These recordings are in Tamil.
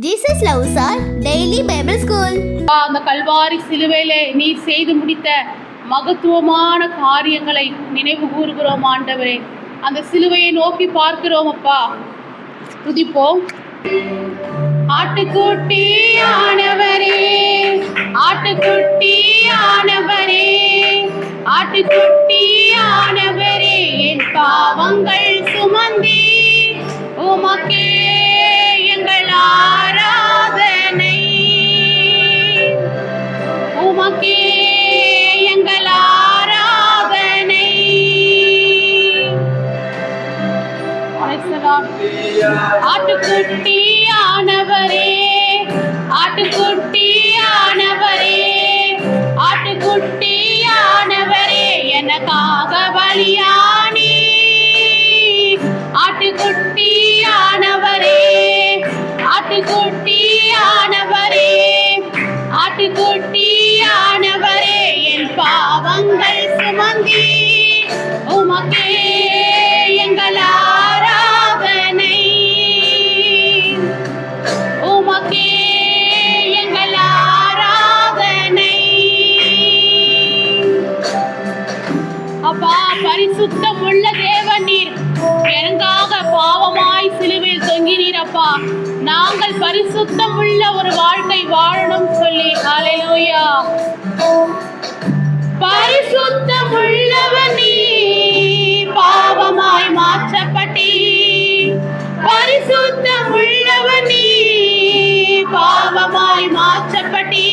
Jesus loves our daily Bible school. அந்த கல்வாரி சிலுவையிலே நீர் செய்து முடித்த மகத்துவமான காரியங்களை நினைவு கூறுகிறோம் ஆண்டவரே. அந்த சிலுவையை நோக்கி பார்க்கிறோம் அப்பா. துதிப்போம். ஆட்டுக்குட்டி ஆனவரே, ஆட்டுக்குட்டி ஆனவரே, ஆட்டுக்குட்டி ஆனவரே, என் பாவங்கள் சுமந்தி உமக்கே எங்கள் ஆராதனை, உமக்கே எங்கள் ஆராதனை. ஆட்டுக்குட்டி ஆனவரே, ஆட்டுக்குட்டி ஆனவரே, ஆட்டுக்குட்டி ஆனவரே, எனக்காக பலியானி. ஆட்டுக்குட்டி ஆனவரே, ஆட்டுக்குட்டி ஆனவரே, ஆட்டுக்குட்டி ஆனவரே, என் பாவங்கள் சுமந்தி உமக்கே எங்கள் ஆராதனை, உமக்கே எங்கள் ஆராதனை. அப்பா, பரிசுத்தம் உள்ள தேவன் நீர், எனக்காக பாவமாய் சிலுவையில் தொங்கினீர் அப்பா. நாங்கள் பரிசுத்தம் உள்ள ஒரு வாழ்க்கை வாழணும் சொல்லி ஹல்லேலூயா. பரிசுத்தம் உள்ளவன் நீ, பாவமாய் மாற்றப்பட்டி. பரிசுத்தம் உள்ளவன் நீ, பாவமாய் மாற்றப்பட்டி.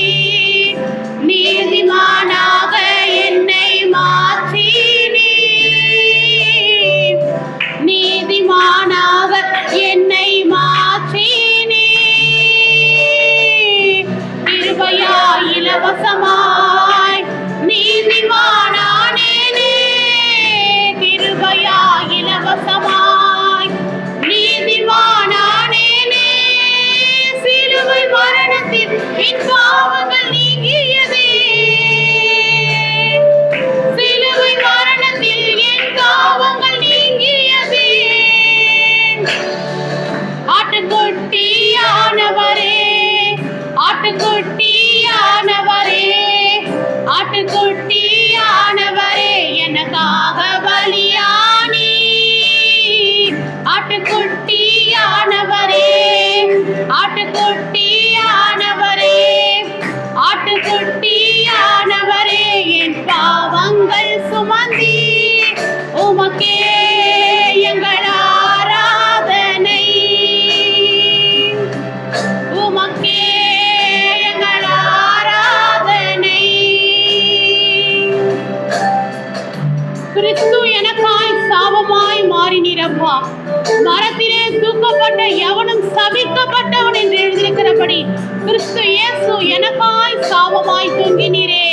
நீதிமானாக என்னை மாற்றி நீ, நீதிமானாக என்னை மாற்றி நீ. கிருபையா இலவசமாய் நீதிமானானேனே, கிருபையா இலவசமாய் நீதிமானானேனே. சிலுவை மரணத்தில் என் பாவங்கள் நீங்கியதே, சிலுவை மரணத்தில் என் பாவங்கள் நீங்கியதே. ஆட்டுக்குட்டி ஆனவரே, ஆட்டுக்குட்டி ஆனவரே, ஆட்டுக்குட்டி ஆனவரே, எனக்காக பலியானி. ஆட்டுக்குட்டி ஆனவரே, ஆட்டுக்குட்டி ஆனவரே, ஆட்டுக்குட்டி ஆனவரே, என் பாவங்கள் சுமந்தி உமக்கே எங்கள் ஆராதனை, உமக்கே எங்கள் ஆராதனை. கிறிஸ்து எனக்காய் சாபமாய் மாறினீரப்பா. மரத்திலே தூக்கப்பட்ட எவனும் சபிக்கப்பட்டவன் என்று எழுதியிருக்கிறபடி கிறிஸ்து இயேசு எனக்காய் சாபமாய் தொங்கினீரே.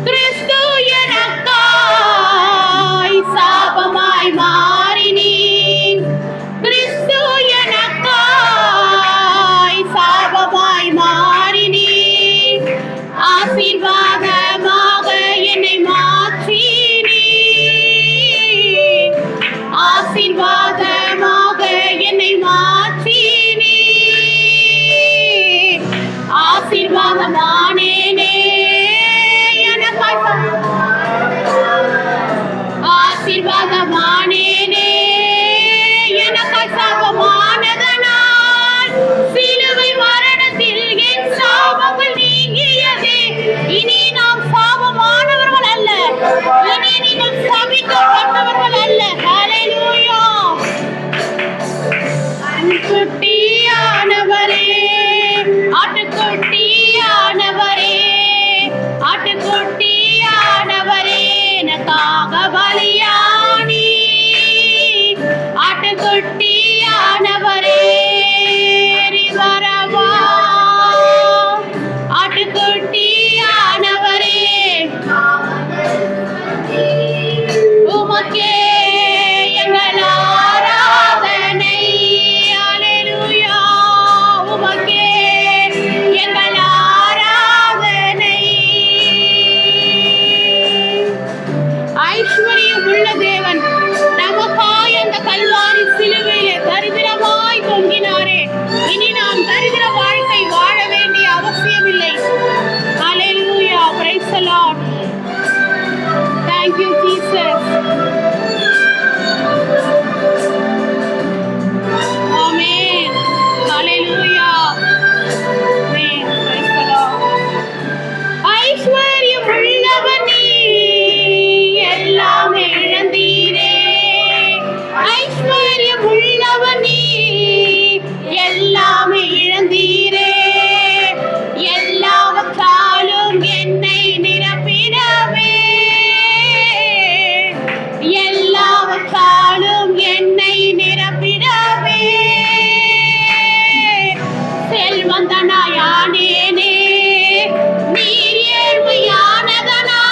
கிறிஸ்து எனக்காய் சாபமாய் மாறினீர். கிறிஸ்து எனக்காய் சாபமாய் மாறினீர். ஆசீர்வாதமாக என்னை மாற்றி நீர், ஆசீர்வாதமாக என்னை மாற்றி நீர். ஆசீர்வாதமானேனே, எனக்காய் ஆசீர்வாதமானேனே, எனக்காய் சாபமானதனால் சிலுவை மரணத்தில் என் சாபங்கள் நீங்கியதே. இனி நாம் சாபமானவர்கள் அல்ல, இனி நீங்கள் சபிக்கப்பட்டவர்கள் அல்ல. ஹல்லேலூயா. ஆட்டுக்குட்டி ஆனவரே, ஆட்டுக்குட்டி ஆனவரே, ஆட்டுக்குட்டி ஆனவரே, எனக்காக பலியானி. ஆட்டுக்குட்டி ஆனவரே, வரவா. ஆட்டுக்குட்டி ஆனவரே, உமக்கே எங்கள் ஆராதனை. ஹல்லேலூயா. உமக்கே எங்கள் எல்லாமே இழந்தீரே, எல்லாவற்றாலும் என்னை நிரப்பிடவே, எல்லாவற்றாலும் என்னை நிரப்பிடவே. செல்வந்தனாயானேனே நீர் ஏழ்மையானதனால்,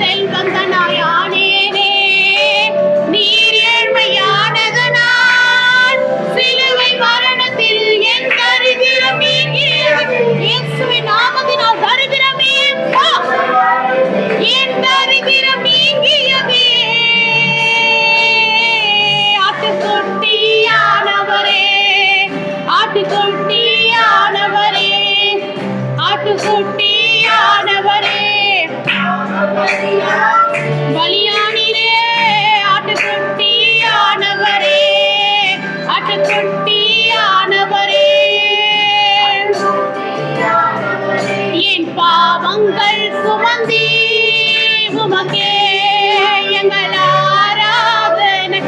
செல்வந்தனாயானேனே நீர் ஏழ்மையானதனால், சிலுவை மரணத்தில் என் தரித்திரம் நீங்கியது. இயேசுவின் நாமத்தினால் தரித்திரம் நீங்கா, என் தரித்திரம் நீங்கியது. ஆட்டுக்குட்டியானவரே, ஆட்டுக்குட்டியானவரே, ஆட்டுக்குட்டியானவரே, பலியானிலே ஆட்டுக்குட்டியானவரே, ஆட்டுக்குட்டியானவரே. என் பாவங்கள் சுமந்தி உமக்கே எங்கள் ஆராதனை,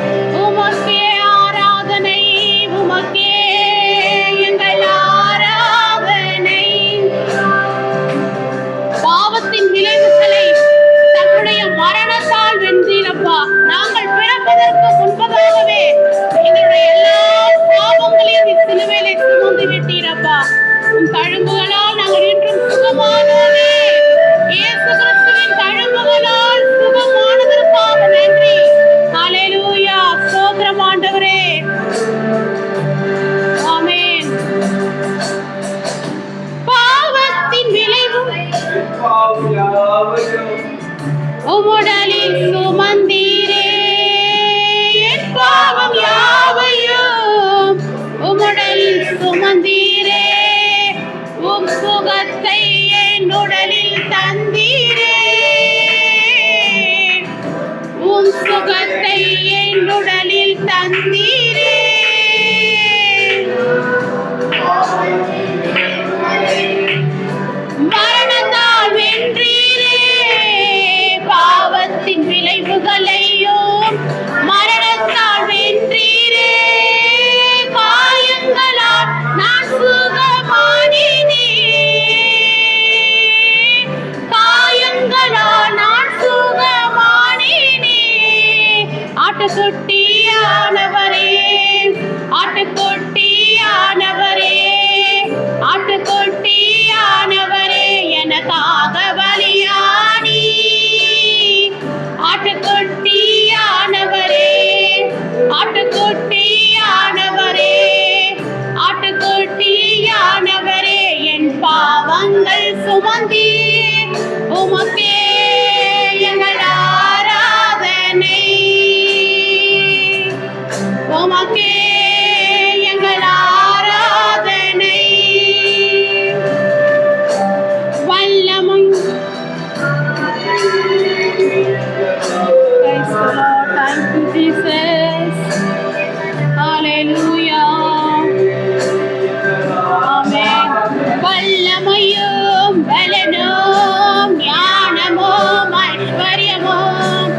உமக்கே ஆராதனை, உமக்கே எங்கள் ஆராதனை. பாவத்தின் விளைவுகளை தன்னுடைய மரணத்தால் வென்றீரப்பா. நாங்கள் பிறப்பதற்கு முன்பதாகவே எங்களுடைய எல்லா பாவங்களையும் சிலுவையிலே சுமந்து விட்டீரப்பா. உன் தழும்புகளால் நாங்கள் இன்றும் சுகமானோமே. இயேசு கிறிஸ்துவின் தழும்புகளால் சுகமானதற்காக நன்றி. ஹல்லேலூயா, ஸ்தோத்திரம் ஆண்டவரே. ஆமென். பாவத்தின் விளைவு உம்முடலில் சுமந்தீரே, என் பாவம் யாவையும் உம்முடலில் சுமந்தீரே, உம் சுகத்தை என் உடலில் தந்தீரே, உம் சுகத்தை என் உடலில் தந்தீரே. மரணத்தால் வென்றீரே, பாவத்தின் விளைவுகளையும் மரணத்தால் வென்றீரே. காயங்களால் நான் சுகமானினேன், காயங்களால் நான் சுகமானினேன். ஆட்டுக்குட்டியானவரே, ஆட்டுக்குட்டியானவரே, ஆட்டுக்குட்டியானவரே, எனக்காக பலியானி. ஆட்டுக்குட்டியானவரே, ஆட்டுக்குட்டியானவரே, ஆட்டுக்குட்டியானவரே, என் பாவங்கள் சுமந்தி உமக்கே எங்கள் ஆராதனை, உமக்கே எங்கள் ஆராதனை. வல்லமை Praise the Lord. Thank you, Jesus. Hallelujah. Amen. வல்லமையும் பலனும் ஞானமும் ஐஸ்வர்யமும்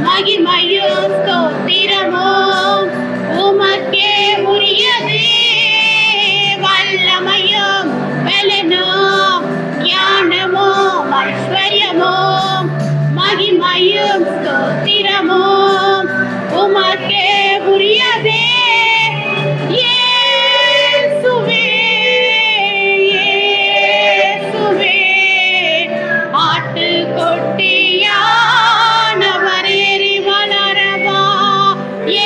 மகிமையும் ஸ்தோத்திரமும் உமக்கே உரியதே. வல்லமையும் பலனும் ஞானமும் ஐஸ்வர்யமும் மகிமையும் ஸ்தோத்திரமும் உமக்கே உரியதே. இயேசுவே, இயேசுவே, ஆட்டுக்குட்டியானவரே வளரவா,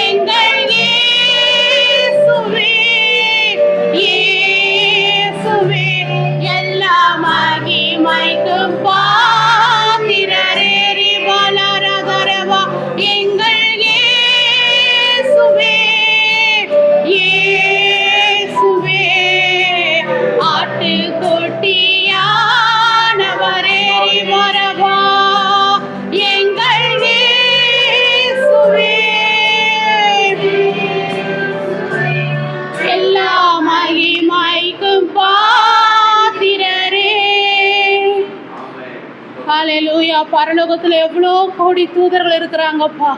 எங்கள் இயேசுவே, இயேசுவே, எல்லா மகிமைக்கும் பாத்திரரே வளரதரவா, எங்கள் இயேசுவே, இயேசுவே, ஆட்டுக்குட்டியானவரே வரவா, எங்கள் இயேசுவே, எல்லா மகிமைக்கும் பாத்திரரே. ஹல்லேலூயா. பரலோகத்துல எவ்வளோ கோடி தூதர்கள் இருக்கிறாங்கப்பா.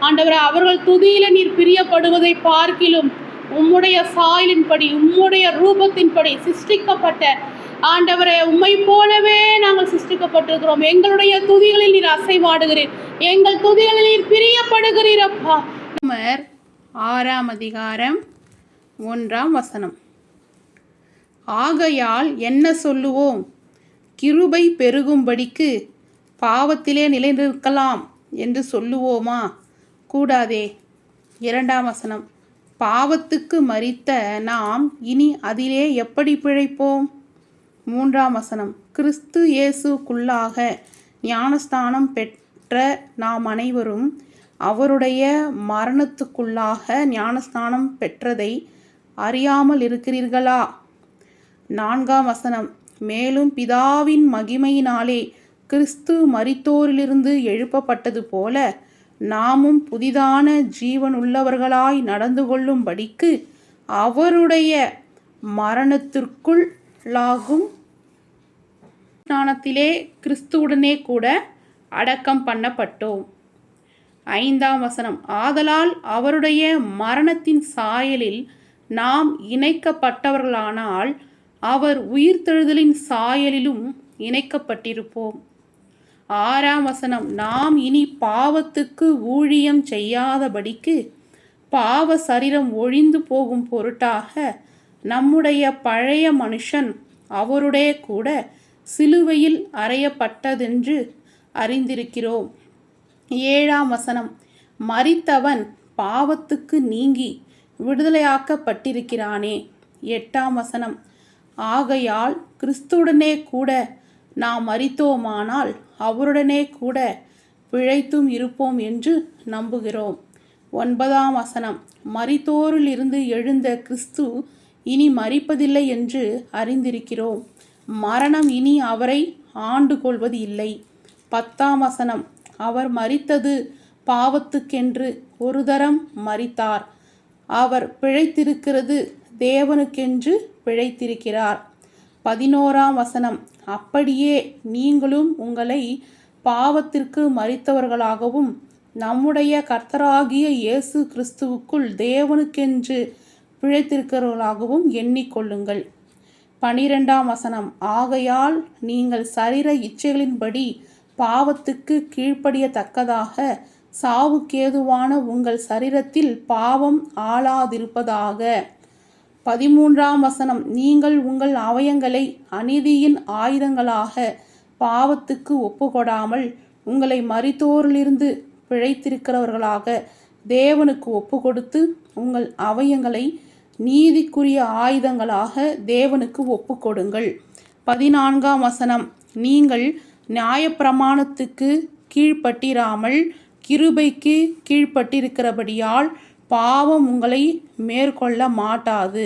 ஆண்டவரே, அவர்கள் துதியில நீர் பிரியப்படுவதை பார்க்கிலும் உம்முடைய சாயலின்படி உம்முடைய ரூபத்தின்படி சிருஷ்டிக்கப்பட்ட ஆண்டவரே, உம்மை போலவே நாங்கள் சிருஷ்டிக்கப்பட்டிருக்கிறோம். எங்களுடைய துதிகளில் நீர் அசைவாடுகிறீர், எங்கள் துதிகளில் நீர் பிரியப்படுகிறீர் அப்பா. 6:1 ஆகையால் என்ன சொல்லுவோம்? கிருபை பெருகும்படிக்கு பாவத்திலே நிலைநிற்கலாம் என்று சொல்லுவோமா? கூடாதே. 2 பாவத்துக்கு மரித்த நாம் இனி அதிலே எப்படி பிழைப்போம்? 3 கிறிஸ்து இயேசுக்குள்ளாக ஞானஸ்தானம் பெற்ற நாம் அனைவரும் அவருடைய மரணத்துக்குள்ளாக ஞானஸ்தானம் பெற்றதை அறியாமல் இருக்கிறீர்களா? 4 மேலும் பிதாவின் மகிமையினாலே கிறிஸ்து மரித்தோரிலிருந்து எழுப்பப்பட்டது போல நாமும் புதிதான ஜீவனுள்ளவர்களாய் நடந்து கொள்ளும்படிக்கு அவருடைய மரணத்திற்குள்ளாகும் ஞானத்திலே கிறிஸ்துவுடனே கூட அடக்கம் பண்ணப்பட்டோம். 5 ஆதலால் அவருடைய மரணத்தின் சாயலில் நாம் இணைக்கப்பட்டவர்களானால் அவர் உயிர்த்தெழுதலின் சாயலிலும் இணைக்கப்பட்டிருப்போம். 6 நாம் இனி பாவத்துக்கு ஊழியம் செய்யாதபடிக்கு பாவ சரீரம் ஒழிந்து போகும் பொருட்டாக நம்முடைய பழைய மனுஷன் அவருடைய கூட சிலுவையில் அறையப்பட்டதென்று அறிந்திருக்கிறோம். 7 மரித்தவன் பாவத்துக்கு நீங்கி விடுதலையாக்கப்பட்டிருக்கிறானே. 8 ஆகையால் கிறிஸ்துவுடனே கூட நாம் மரித்தோமானால் அவருடனே கூட பிழைத்தும் இருப்போம் என்று நம்புகிறோம். 9 மரித்தோரில் இருந்து எழுந்த கிறிஸ்து இனி மரிப்பதில்லை என்று அறிந்திருக்கிறோம். மரணம் இனி அவரை ஆண்டு கொள்வது இல்லை. 10 அவர் மரித்தது பாவத்துக்கென்று ஒரு தரம் மரித்தார். அவர் பிழைத்திருக்கிறது தேவனுக்கென்று பிழைத்திருக்கிறார். 11 அப்படியே நீங்களும் உங்களை பாவத்திற்கு மரித்தவர்களாகவும் நம்முடைய கர்த்தராகிய இயேசு கிறிஸ்துவுக்குள் தேவனுக்கென்று பிழைத்திருக்கிறவர்களாகவும் எண்ணிக்கொள்ளுங்கள். 12 ஆகையால் நீங்கள் சரீர இச்சைகளின்படி பாவத்துக்கு கீழ்ப்படியத்தக்கதாக சாவுக்கேதுவான உங்கள் சரீரத்தில் பாவம் ஆளாதிருப்பதாக. 13 நீங்கள் உங்கள் அவயங்களை அநீதியின் ஆயுதங்களாக பாவத்துக்கு ஒப்புக்கொடாமல் உங்களை மரித்தோரிலிருந்து பிழைத்திருக்கிறவர்களாக தேவனுக்கு ஒப்புக்கொடுத்து உங்கள் அவயங்களை நீதிக்குரிய ஆயுதங்களாக தேவனுக்கு ஒப்புக்கொடுங்கள். 14 நீங்கள் நியாயப்பிரமாணத்துக்கு கீழ்ப்பட்டிராமல் கிருபைக்கு கீழ்ப்பட்டிருக்கிறபடியால் பாவம் உங்களை மேற்கொள்ள மாட்டாது.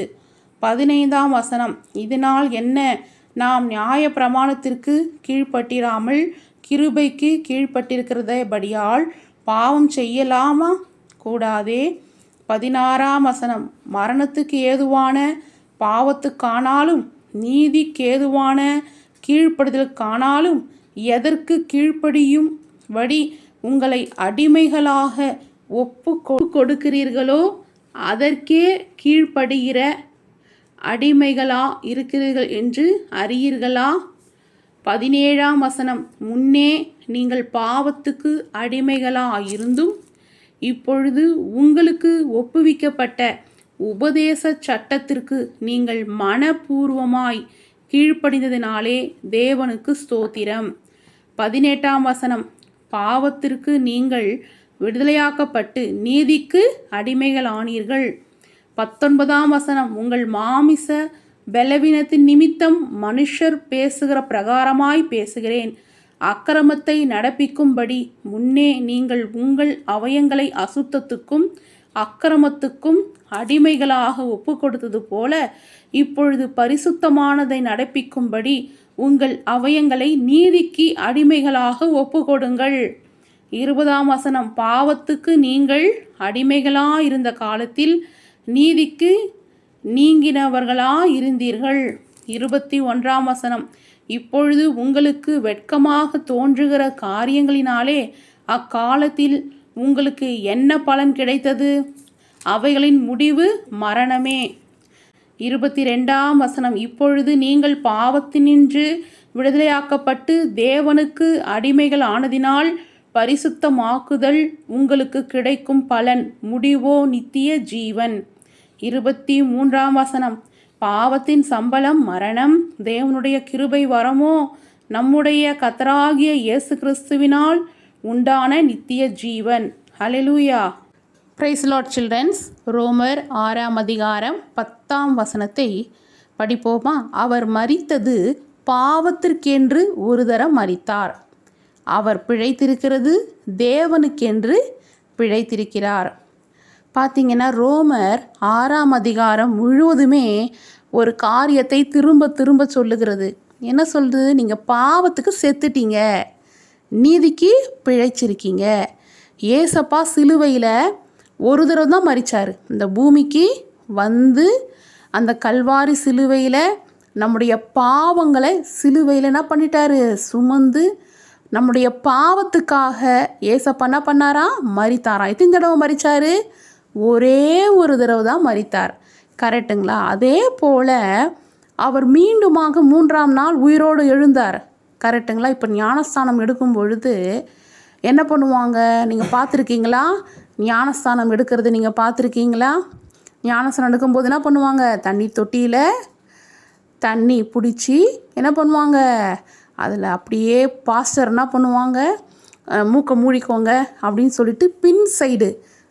15 இதனால் என்ன? நாம் நியாயப்பிரமாணத்திற்கு கீழ்ப்பட்டிராமல் கிருபைக்கு கீழ்ப்பட்டிருக்கிறபடியால் பாவம் செய்யலாமா? கூடாதே. 16 மரணத்துக்கு ஏதுவான பாவத்துக்கானாலும் நீதிக்கேதுவான கீழ்ப்படுதலுக்கானாலும் எதற்கு கீழ்ப்படியும் வடி உங்களை அடிமைகளாக ஒப்பு கொடுக்கிறீர்களோ அதற்கே கீழ்ப்படுகிற அடிமைகளா இருக்கிறீர்கள் என்று அறியீர்களா? 17 முன்னே நீங்கள் பாவத்துக்கு அடிமைகளாயிருந்தும் இப்பொழுது உங்களுக்கு ஒப்புவிக்கப்பட்ட உபதேச சட்டத்திற்கு நீங்கள் மனப்பூர்வமாய் கீழ்ப்படிந்ததினாலே தேவனுக்கு ஸ்தோத்திரம். 18 பாவத்திற்கு நீங்கள் விடுதலையாக்கப்பட்டு நீதிக்கு அடிமைகளானீர்கள். 19 உங்கள் மாமிச பலவீனத்தின் நிமித்தம் மனுஷர் பேசுகிற பிரகாரமாய் பேசுகிறேன். அக்கிரமத்தை நடப்பிக்கும்படி முன்னே நீங்கள் உங்கள் அவயங்களை அசுத்தத்துக்கும் அக்கிரமத்துக்கும் அடிமைகளாக ஒப்பு கொடுத்தது போல இப்பொழுது பரிசுத்தமானதை நடப்பிக்கும்படி உங்கள் அவயங்களை நீதிக்கு அடிமைகளாக ஒப்பு கொடுங்கள். 20 பாவத்துக்கு நீங்கள் அடிமைகளாயிருந்த காலத்தில் நீதிக்கு நீங்கினவர்களாயிருந்தீர்கள். 21 இப்பொழுது உங்களுக்கு வெட்கமாக தோன்றுகிற காரியங்களினாலே அக்காலத்தில் உங்களுக்கு என்ன பலன் கிடைத்தது? அவைகளின் முடிவு மரணமே. 22ஆம் வசனம், இப்பொழுது நீங்கள் பாவத்தினின்று விடுதலையாக்கப்பட்டு தேவனுக்கு அடிமைகள் ஆனதினால் பரிசுத்தமாக்குதல் உங்களுக்கு கிடைக்கும் பலன், முடிவோ நித்திய ஜீவன். 23ஆம் வசனம், பாவத்தின் சம்பளம் மரணம், தேவனுடைய கிருபை வரமோ நம்முடைய கர்த்தராகிய இயேசு கிறிஸ்துவினால் உண்டான நித்திய ஜீவன். ஹல்லேலூயா. Praise Lord childrens. ரோமர் 6ஆம் அதிகாரம் 10ஆம் வசனத்தை படிப்போமா? அவர் மரித்தது பாவத்திற்கென்று ஒரு தரம் மரித்தார். அவர் பிழைத்திருக்கிறது தேவனுக்கென்று பிழைத்திருக்கிறார். பார்த்தீங்கன்னா ரோமர் 6ஆம் அதிகாரம் முழுவதுமே ஒரு காரியத்தை திரும்ப திரும்ப சொல்லுகிறது. என்ன சொல்லுது? நீங்கள் பாவத்துக்கு செத்துட்டீங்க, நீதிக்கு பிழைச்சிருக்கீங்க. ஏசப்பா சிலுவையில் ஒரு தடவை தான் மரித்தார். இந்த பூமிக்கு வந்து அந்த கல்வாரி சிலுவையில் நம்முடைய பாவங்களை சிலுவையில் என்ன பண்ணிட்டாரு? சுமந்து நம்முடைய பாவத்துக்காக ஏசப்பா என்ன பண்ணாரா? மரித்தாராம். எத்தனை தடவை மரித்தார்? ஒரே ஒரு தடவை தான் மரித்தார். கரெக்டுங்களா? அதே போல் அவர் மீண்டுமாக 3ஆம் நாள் உயிரோடு எழுந்தார். கரெக்டுங்களா? இப்போ ஞானஸ்தானம் எடுக்கும் பொழுது என்ன பண்ணுவாங்க? நீங்கள் பார்த்துருக்கீங்களா? ஞானஸ்தானம் எடுக்கிறது நீங்கள் பார்த்துருக்கீங்களா? ஞானஸ்தானம் எடுக்கும்போது என்ன பண்ணுவாங்க? தண்ணி தொட்டியில் தண்ணி பிடிச்சி என்ன பண்ணுவாங்க? அதில் அப்படியே பாஸ்டர் என்ன பண்ணுவாங்க? மூக்கை மூடிக்கோங்க அப்படின்னு சொல்லிட்டு பின் சைடு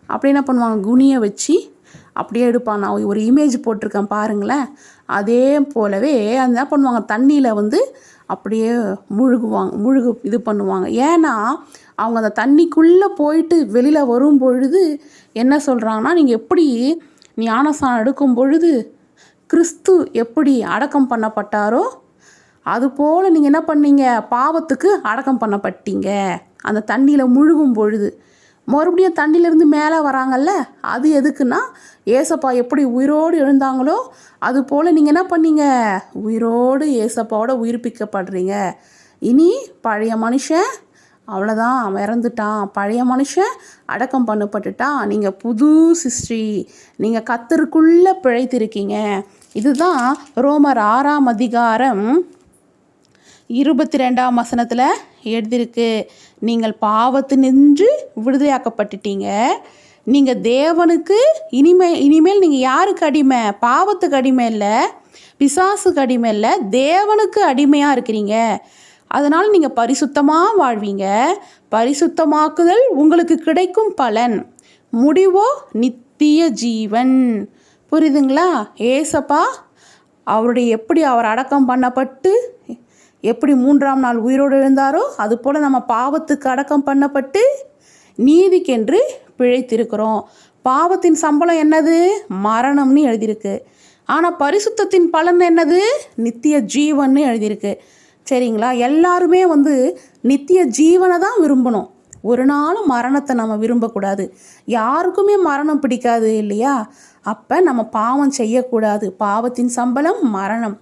அப்படி என்ன பண்ணுவாங்க? குனியை வச்சு அப்படியே எடுப்பாங்க. நான் ஒரு இமேஜ் போட்டிருக்கேன் பாருங்களேன். அதே போலவே அந்த என்ன பண்ணுவாங்க? தண்ணியில் வந்து அப்படியே இது பண்ணுவாங்க. ஏன்னா அவங்க அந்த தண்ணிக்குள்ளே போயிட்டு வெளியில் வரும் பொழுது என்ன சொல்கிறாங்கன்னா, நீங்கள் எப்படி ஞானஸ்நானம் எடுக்கும் பொழுது கிறிஸ்து எப்படி அடக்கம் பண்ணப்பட்டாரோ அதுபோல் நீங்கள் என்ன பண்ணீங்க? பாவத்துக்கு அடக்கம் பண்ணப்பட்டீங்க. அந்த தண்ணியில் முழுகும் பொழுது மறுபடியும் தண்ணியிலேருந்து மேலே வராங்கல்ல, அது எதுக்குன்னா ஏசப்பா எப்படி உயிரோடு எழுந்தாங்களோ அது போல் நீங்கள் என்ன பண்ணீங்க? உயிரோடு ஏசப்பாவோட உயிர்ப்பிக்கப்படுறீங்க. இனி பழைய மனுஷன் அவ்வளோதான், இறந்துட்டான், பழைய மனுஷன் அடக்கம் பண்ணப்பட்டுட்டான், நீங்கள் புது சிருஷ்டி, நீங்கள் கர்த்தருக்குள்ளே பிழைத்திருக்கீங்க. இதுதான் ரோமர் 6ஆம் அதிகாரம் 22ஆம் வசனத்தில் எழுதியிருக்கு. நீங்கள் பாவத்தினின்று விடுதலையாக்கப்பட்டுட்டீங்க. நீங்கள் தேவனுக்கு இனிமேல் நீங்கள் யாருக்கு அடிமை? பாவத்துக்கு அடிமை இல்லை, பிசாசுக்கு அடிமை இல்லை, தேவனுக்கு அடிமையாக இருக்கிறீங்க. அதனால் நீங்கள் பரிசுத்தமாக வாழ்வீங்க. பரிசுத்தமாக்குதல் உங்களுக்கு கிடைக்கும் பலன், முடிவோ நித்திய ஜீவன். புரியுதுங்களா? ஏசப்பா எப்படி அவர் அடக்கம் பண்ணப்பட்டு எப்படி 3ஆம் நாள் உயிரோடு எழுந்தாரோ அதுபோல் நம்ம பாவத்துக்கு அடக்கம் பண்ணப்பட்டு நீதிக்கென்று பிழைத்திருக்கிறோம். பாவத்தின் சம்பளம் என்னது? மரணம்னு எழுதியிருக்கு. ஆனால் பரிசுத்தத்தின் பலன் என்னது? நித்திய ஜீவன்னு எழுதியிருக்கு. சரிங்களா? எல்லாருமே வந்து நித்திய ஜீவனை தான் விரும்பணும். ஒரு நாளும் மரணத்தை நம்ம விரும்பக்கூடாது. யாருக்குமே மரணம் பிடிக்காது இல்லையா? அப்போ நம்ம பாவம் செய்யக்கூடாது. பாவத்தின் சம்பளம் மரணம்.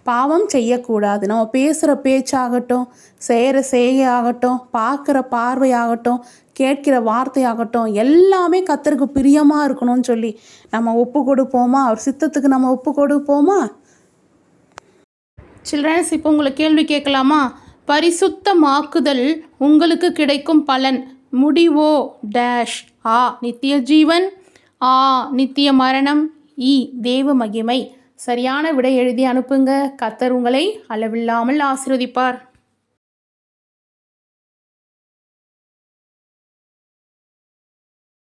பாவம் செய்யக்கூடாது. நம்ம பேசுகிற பேச்சாகட்டும், செய்கிற செய்கையாகட்டும், பார்க்குற பார்வையாகட்டும், கேட்கிற வார்த்தையாகட்டும் எல்லாமே கர்த்தருக்கு பிரியமாக இருக்கணும்னு சொல்லி நம்ம ஒப்பு கொடுப்போமா? அவர் சித்தத்துக்கு நம்ம ஒப்பு கொடுப்போமா? சில்ட்ரன்ஸ், இப்போ உங்களுக்கு கேள்வி கேட்கலாமா? பரிசுத்தமாக்குதல் உங்களுக்கு கிடைக்கும் பலன், முடிவோ டேஷ். ஆ நித்திய ஜீவன், ஆ நித்திய மரணம், இ தேவ மகிமை. சரியான விடை எழுதி அனுப்புங்க. கர்த்தர் உங்களை அளவில்லாமல் ஆசீர்வதிப்பார்.